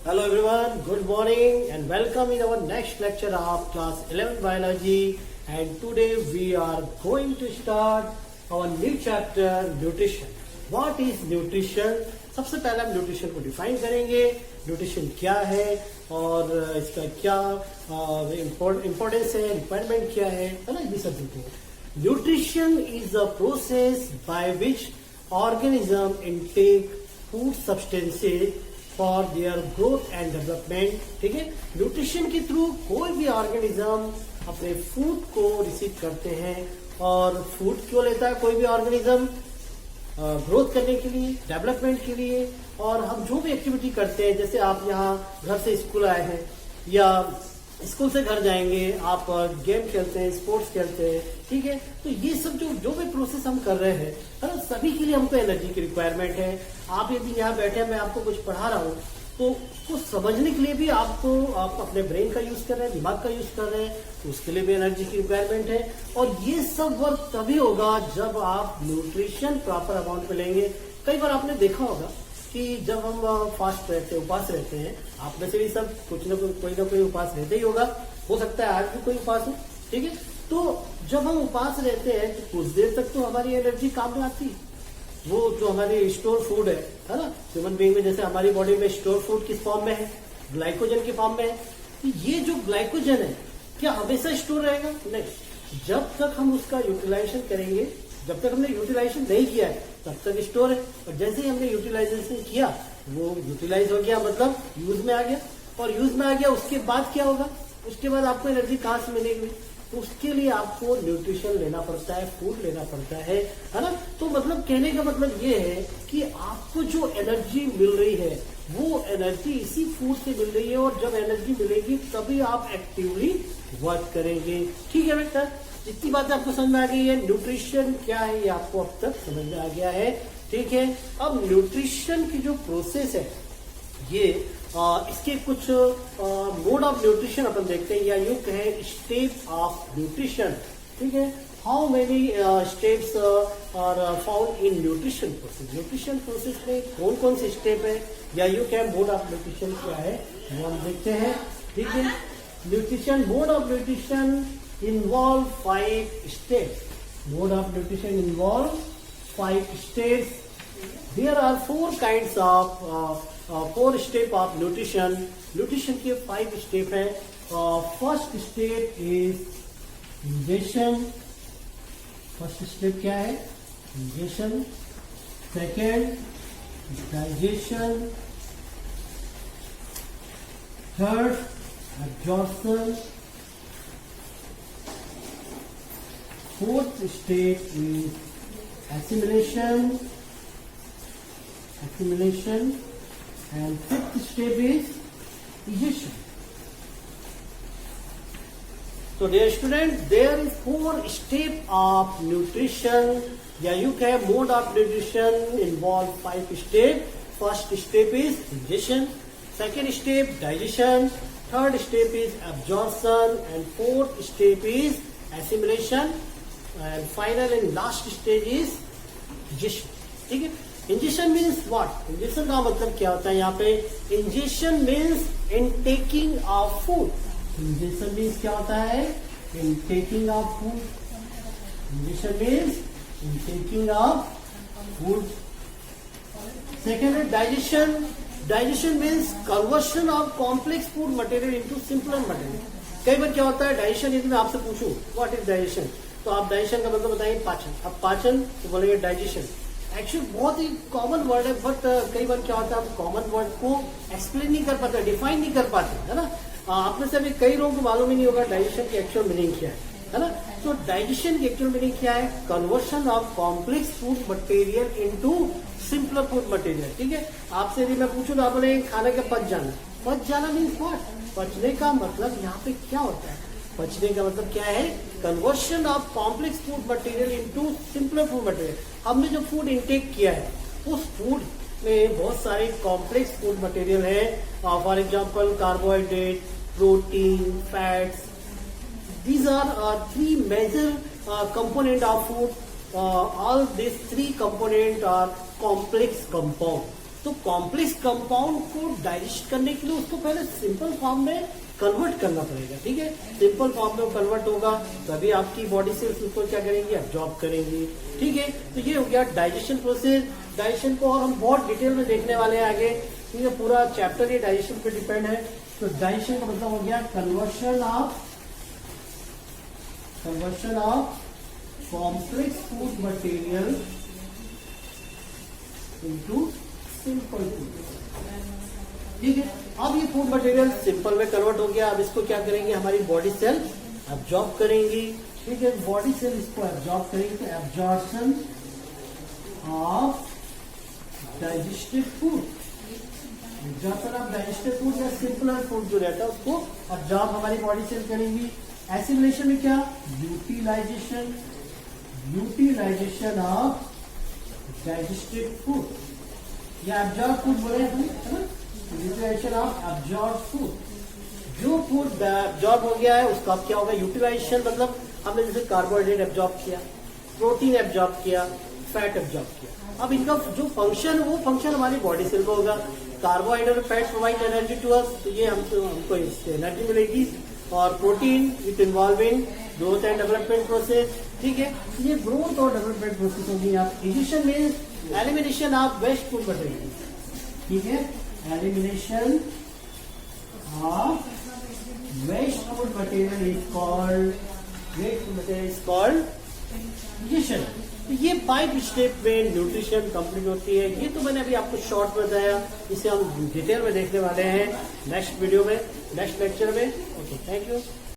Hello everyone, good morning and welcome in our next lecture of class 11 biology, and today we are going to start our new chapter nutrition. What is nutrition? सबसे पहले हम nutrition को define करेंगे, nutrition क्या है और इसका क्या इम्पोर्टेंस है, रिक्वायरमेंट क्या है ना, ये सब देखेंगे. Nutrition is a process by which organism intake food substances for their growth and development. ठीक है, न्यूट्रिशन के थ्रू कोई भी ऑर्गेनिज्म अपने फूड को रिसीव करते हैं. और फूड क्यों लेता है कोई भी ऑर्गेनिज्म? ग्रोथ करने के लिए, डेवलपमेंट के लिए. और हम जो भी एक्टिविटी करते हैं, जैसे आप यहाँ घर से स्कूल आए हैं या स्कूल से घर जाएंगे, आप गेम खेलते हैं, स्पोर्ट्स खेलते हैं, ठीक है, तो ये सब जो भी प्रोसेस हम कर रहे हैं, है ना, सभी के लिए हमको एनर्जी की रिक्वायरमेंट है. आप यदि यहाँ बैठे हैं, मैं आपको कुछ पढ़ा रहा हूँ, तो उसको समझने के लिए भी आप अपने ब्रेन का यूज कर रहे हैं, दिमाग का यूज कर रहे हैं, तो उसके लिए भी एनर्जी की रिक्वायरमेंट है. और ये सब वर्क तभी होगा जब आप न्यूट्रिशन प्रॉपर अमाउंट में लेंगे. कई बार आपने देखा होगा कि जब हम फास्ट रहते हैं, उपास रहते हैं, आप में से भी सब कुछ ना कोई उपास रहते ही होगा. हो सकता है आज भी कोई उपास हो, ठीक है. तो जब हम उपास रहते हैं तो कुछ देर तक तो हमारी एनर्जी काम में आती है. वो जो हमारी स्टोर फूड है ना, ह्यूमन बीइंग में जैसे हमारी बॉडी में स्टोर फूड किस फॉर्म में है? ग्लाइकोजन के फॉर्म में है. तो ये जो ग्लाइकोजन है क्या हमेशा स्टोर रहेगा? नहीं. जब तक हम उसका यूटिलाइजेशन करेंगे, जब तक हमने यूटिलाइजेशन नहीं किया है तब तक स्टोर है. और जैसे ही हमने यूटिलाइजेशन किया, वो यूटिलाइज हो गया, मतलब यूज में आ गया. और यूज में आ गया, उसके बाद क्या होगा? उसके बाद आपको एनर्जी कहाँ से मिलेगी? तो उसके लिए आपको न्यूट्रिशन लेना पड़ता है, फूड लेना पड़ता है ना. तो मतलब कहने का मतलब ये है कि आपको जो एनर्जी मिल रही है वो एनर्जी इसी फूड से मिल रही है. और जब एनर्जी मिलेगी तभी आप एक्टिवली वर्क करेंगे. ठीक है बेटा, इतनी बातें आपको समझ में आ गई है. न्यूट्रिशन क्या है ये आपको अब तक समझ में आ गया है. ठीक है, अब न्यूट्रिशन की जो प्रोसेस है, ये इसके कुछ मोड ऑफ न्यूट्रिशन अपन देखते हैं, या यूं कहें स्टेप ऑफ न्यूट्रिशन. ठीक है, how many steps are found in nutrition process. Nutrition process में कौन कौन से स्टेप है, या यूं कहें मोड ऑफ न्यूट्रिशन क्या है, वो हम देखते हैं. ठीक है, nutrition, mode of nutrition involve 5 steps. Mode of nutrition involve 5 steps. There are 4 kinds of 4 step of nutrition. Nutrition के 5 step हैं. First step is ingestion. First step क्या है? Ingestion. Second, digestion. Third, absorption. Fourth step is assimilation, and fifth step is digestion. So dear student, there is 4 step of nutrition. या you can mode of nutrition involve 5 step. First step is ingestion, second step digestion, third step is absorption, and fourth step is assimilation. And final and last stage is ingestion. ठीक है, ingestion means what? ingestion का मतलब क्या होता है? यहाँ पे ingestion means intaking of food. ingestion means क्या होता है? intaking of food. ingestion means intaking of food. Second is digestion. digestion means conversion of complex food material into simpler material. कई बार क्या होता है डाइजेशन, यदि मैं आपसे पूछूं व्हाट इज डाइजेशन, तो आप डाइजेशन का मतलब बताएंगे पाचन. अब पाचन तो बोलेंगे डाइजेशन. एक्चुअली बहुत ही कॉमन वर्ड है, बट कई बार क्या होता है आप कॉमन वर्ड को एक्सप्लेन नहीं कर पाते, डिफाइन नहीं कर पाते, है ना. आप में से अभी कई लोगों को मालूम ही नहीं होगा डाइजेशन की एक्चुअल मीनिंग क्या है ना. तो डाइजेशन की एक्चुअल मीनिंग क्या है? Conversion of complex food material into simpler food material. ठीक है, आपसे यदि मैं पूछूं तो आप बोलेंगे खाने का पच जाना. पच जाना मीन्स व्हाट? पचने का मतलब यहाँ पे क्या होता है? पचने का मतलब क्या है? Conversion of complex food material into simpler food material. हमने जो फूड इनटेक किया है उस फूड में बहुत सारे कॉम्प्लेक्स फूड मटेरियल है. For example carbohydrate, protein, fats. These are 3 major component of food. All these 3 component are complex compound. तो कॉम्प्लेक्स कंपाउंड को डाइजेस्ट करने के लिए उसको पहले सिंपल फॉर्म में कन्वर्ट करना पड़ेगा, ठीक है। सिंपल फॉर्म में कन्वर्ट होगा तभी आपकी बॉडी सेल्स उसको क्या करेंगी, अब्जॉर्ब करेंगी, ठीक है। तो ये हो गया डाइजेशन प्रोसेस। डाइजेशन को और हम बहुत डिटेल में देखने वाले हैं आगे, ठीक है। पूरा चैप्टर ये डाइजेशन पे डिपेंड है। तो डाइजेशन का मतलब हो गया conversion of complex food material into simple food, ठीक है। अब ये फूड मटेरियल सिंपल में कन्वर्ट हो गया। अब इसको क्या करेंगे, हमारी बॉडी सेल एब्जॉर्ब करेंगी, ठीक है। बॉडी सेल इसको एब्जॉर्ब करेंगे। तो absorption of digested food, absorption of digested food या सिंपलर फूड जो रहता है उसको एब्जॉर्ब हमारी बॉडी सेल करेंगी। एसिमिलेशन में क्या, यूटिलाइजेशन ऑफ डाइजेस्टेड फूड या एब्जॉर्ब फूड बोले हम, है ना। यूटिलाइजेशन ऑफ एब्जॉर्ब फूड, जो फूड एब्जॉर्ब हो गया है उसका क्या होगा, यूटिलाइजेशन। मतलब हमने जैसे कार्बोहाइड्रेट एब्जॉर्ब किया, प्रोटीन एब्जॉर्ब किया, फैट एब्जॉर्ब किया। अब इनका जो फंक्शन है वो फंक्शन हमारी बॉडी सेल को होगा। कार्बोहाइड्रेट और fat provide energy to us, तो ये हमको इससे एनर्जी मिलेगी। और protein with involving growth and development process, ठीक है। ये ग्रोथ और डेवलपमेंट प्रोसेस होगी। आप addition mean elimination of waste food material, ठीक है। Elimination of waste food material is called nutrition. तो ये 5 स्टेप में न्यूट्रिशन कंप्लीट होती है। ये तो मैंने अभी आपको शॉर्ट बताया, इसे हम डिटेल में देखने वाले हैं नेक्स्ट वीडियो में, नेक्स्ट लेक्चर में। Okay, thank you.